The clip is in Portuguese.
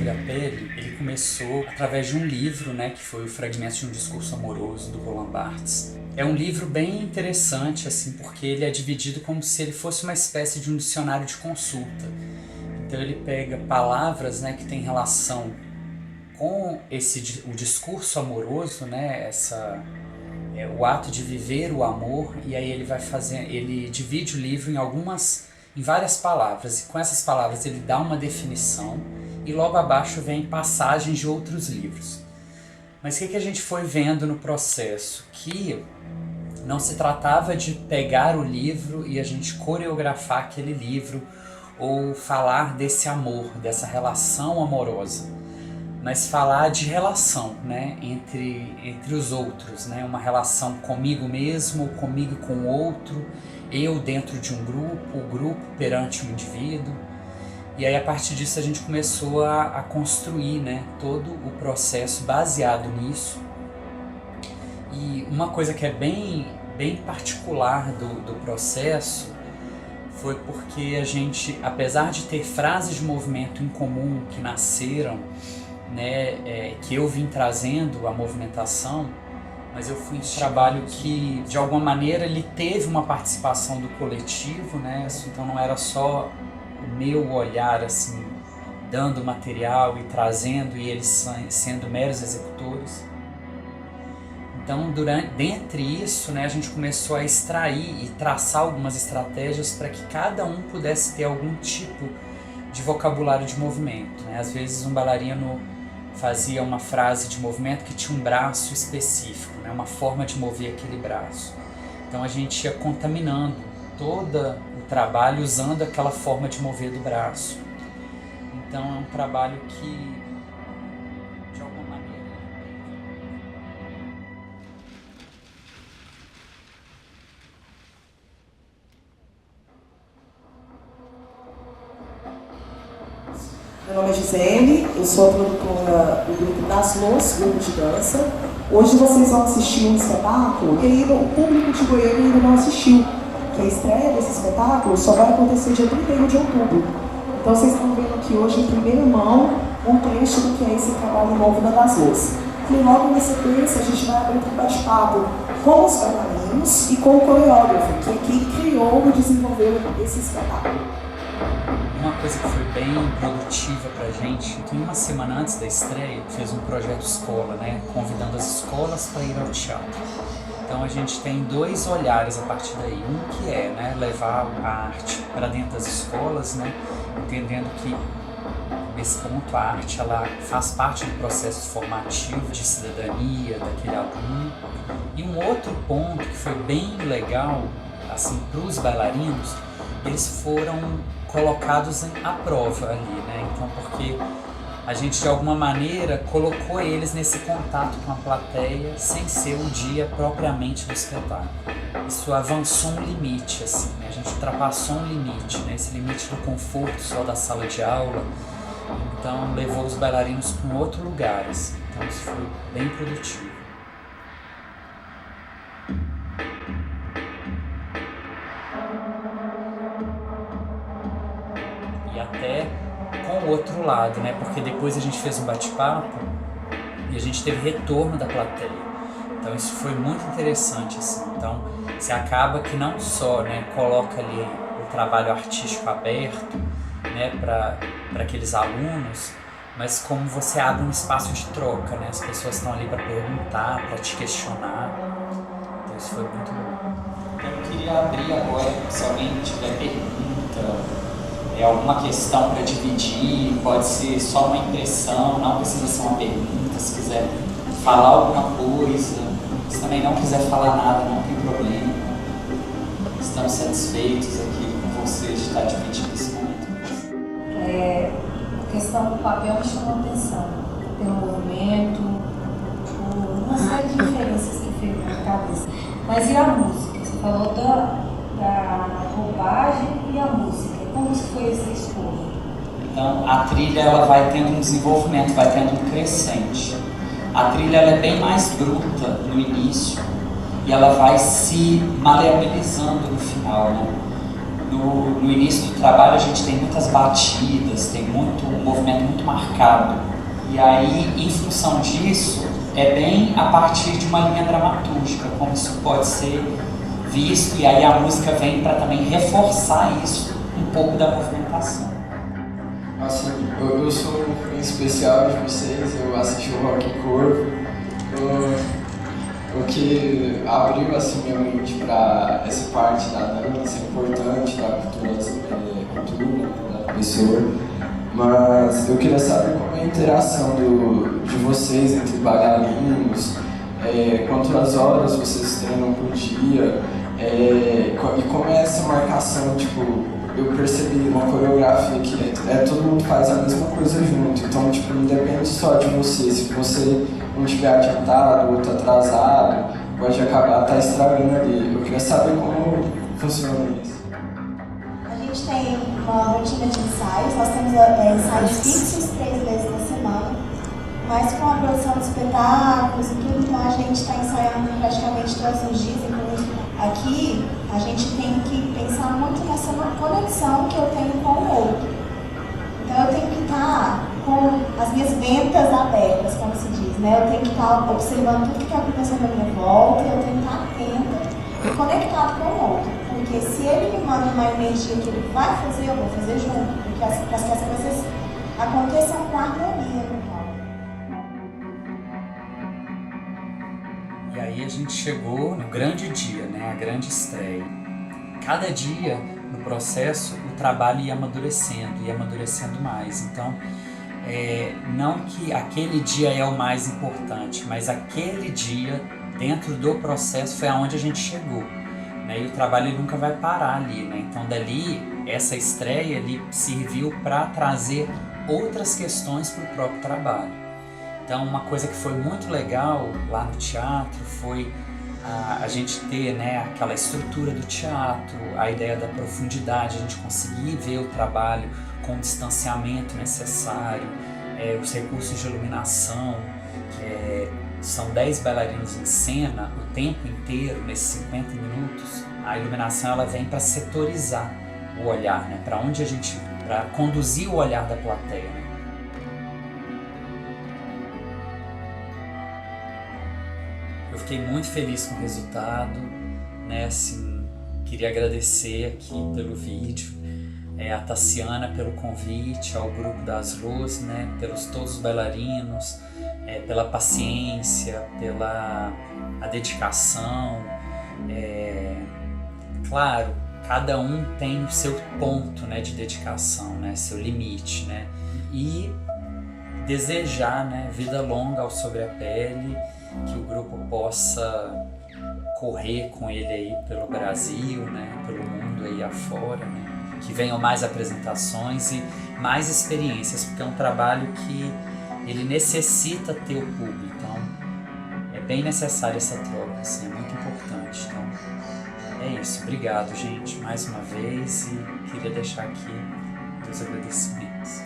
sobre a pele, ele começou através de um livro, né, que foi o Fragmentos de um Discurso Amoroso, do Roland Barthes. É um livro bem interessante, assim, porque ele é dividido como se ele fosse uma espécie de um dicionário de consulta. Então ele pega palavras, né, que têm relação com o discurso amoroso, né, o ato de viver o amor, e aí ele divide o livro em várias palavras, e com essas palavras ele dá uma definição, e logo abaixo vem passagens de outros livros. Mas o que a gente foi vendo no processo? Que não se tratava de pegar o livro e a gente coreografar aquele livro, ou falar desse amor, dessa relação amorosa, mas falar de relação, né, entre os outros, né, uma relação comigo mesmo, comigo com o outro, eu dentro de um grupo, o grupo perante um indivíduo. E aí a partir disso a gente começou a construir, né, todo o processo baseado nisso. E uma coisa que é bem particular do processo foi porque a gente, apesar de ter frases de movimento em comum que nasceram, né, que eu vim trazendo a movimentação, mas eu fui um trabalho que, de alguma maneira, ele teve uma participação do coletivo, né, então não era só o meu olhar, assim, dando material e trazendo, e eles sendo meros executores. Então, dentre isso, né, a gente começou a extrair e traçar algumas estratégias para que cada um pudesse ter algum tipo de vocabulário de movimento, né? Às vezes um bailarino fazia uma frase de movimento que tinha um braço específico, né, uma forma de mover aquele braço. Então a gente ia contaminando todo o trabalho usando aquela forma de mover do braço. Então é um trabalho que, de alguma maneira, Meu nome é Gisele, eu sou a produtora do grupo Das Los, grupo de dança. Hoje vocês vão assistir um espetáculo que ainda o público de Goiânia ainda não assistiu, que a estreia desse espetáculo só vai acontecer dia 31 de outubro. Então vocês estão vendo aqui hoje em primeira mão um trecho do que é esse trabalho novo da Das Los. E logo na sequência a gente vai abrir um bate-papo com os bailarinos e com o coreógrafo, que é quem criou e desenvolveu esse espetáculo. Uma coisa que foi bem produtiva pra gente, que uma semana antes da estreia, fez um projeto escola, né, convidando as escolas para ir ao teatro. Então a gente tem dois olhares a partir daí. Um que é, né, levar a arte para dentro das escolas, né, entendendo que nesse ponto a arte ela faz parte do processo formativo de cidadania daquele aluno. E um outro ponto que foi bem legal, assim, para os bailarinos, eles foram colocados à prova ali, né? Então, porque a gente de alguma maneira colocou eles nesse contato com a plateia sem ser o dia propriamente do espetáculo. Isso avançou um limite, assim, né? A gente ultrapassou um limite, né? Esse limite do conforto só da sala de aula. Então levou os bailarinos para um outro lugar, assim. Então isso foi bem produtivo. E até com o outro lado, né? Porque depois a gente fez um bate-papo e a gente teve retorno da plateia. Então isso foi muito interessante, assim. Então você acaba que não só, né, coloca ali o trabalho artístico aberto, né, para aqueles alunos, mas como você abre um espaço de troca, né? As pessoas estão ali para perguntar, para te questionar. Então isso foi muito bom. Eu queria abrir agora, se alguém tiver pergunta, alguma questão para dividir, pode ser só uma impressão, não precisa ser uma pergunta, se quiser falar alguma coisa, se também não quiser falar nada, não tem problema. Estamos satisfeitos aqui com vocês de estar dividindo esse momento. A questão do papel me chamou a atenção, pelo movimento, por uma série de diferenças que ficam na cabeça. Mas e a música? Você falou da roupagem e a música. Como foi essa escolha? Então, a trilha ela vai tendo um desenvolvimento, vai tendo um crescente. A trilha ela é bem mais bruta no início e ela vai se maleabilizando no final, né? no início do trabalho a gente tem muitas batidas, tem um movimento muito marcado. E aí, em função disso, é bem a partir de uma linha dramatúrgica, como isso pode ser visto, e aí a música vem para também reforçar isso, um pouco da movimentação. Nossa, eu sou em especial de vocês, eu assisti o Rock Corpo, o que abriu assim minha mente para essa parte da dança importante, da cultura da pessoa. Mas eu queria saber como é a interação de vocês entre bailarinos, quantas horas vocês treinam por dia, e como é essa marcação, tipo, eu percebi uma coreografia que todo mundo faz a mesma coisa junto, então tipo, não depende só de você, se você não estiver adiantado, outro atrasado, pode acabar estragando ali. Eu queria saber como funciona isso. A gente tem uma rotina de ensaios, nós temos ensaios fixos 3 vezes na semana, mas com a produção de espetáculos e tudo, então a gente está ensaiando praticamente todos os dias, inclusive aqui a gente tem que pensar muito nessa conexão que eu tenho com o outro. Então eu tenho que estar com as minhas ventas abertas, como se diz, né? Eu tenho que estar observando tudo que está acontecendo à minha volta, eu tenho que estar atenta e conectado com o outro. Porque se ele me manda uma energia que ele vai fazer, eu vou fazer junto. Porque para que as coisas aconteçam com harmonia no palco. E aí a gente chegou no grande dia, né? A grande estreia. Cada dia no processo o trabalho ia amadurecendo mais. Então, não que aquele dia é o mais importante, mas aquele dia dentro do processo foi aonde a gente chegou. Né, e o trabalho ele nunca vai parar ali, né? Então dali, essa estreia ali serviu para trazer outras questões para o próprio trabalho. Então uma coisa que foi muito legal lá no teatro foi a gente ter, né, aquela estrutura do teatro, a ideia da profundidade, a gente conseguir ver o trabalho com o distanciamento necessário, os recursos de iluminação, são 10 bailarinos em cena o tempo inteiro, nesses 50 minutos. A iluminação ela vem para setorizar o olhar, né? Para conduzir o olhar da plateia. Né? Eu fiquei muito feliz com o resultado, né? Assim, queria agradecer aqui pelo vídeo, a Tassiana pelo convite, ao grupo das Luz, né? Pelos todos os bailarinos, pela paciência, pela a dedicação. Claro, cada um tem o seu ponto, né, de dedicação, né, seu limite, né? E desejar, né, vida longa ao Sobre a Pele, que o grupo possa correr com ele aí pelo Brasil, né, pelo mundo aí afora, né? Que venham mais apresentações e mais experiências, porque é um trabalho que ele necessita ter o público, então é bem necessária essa troca, assim, é muito importante. Então é isso, obrigado gente, mais uma vez, e queria deixar aqui meus agradecimentos.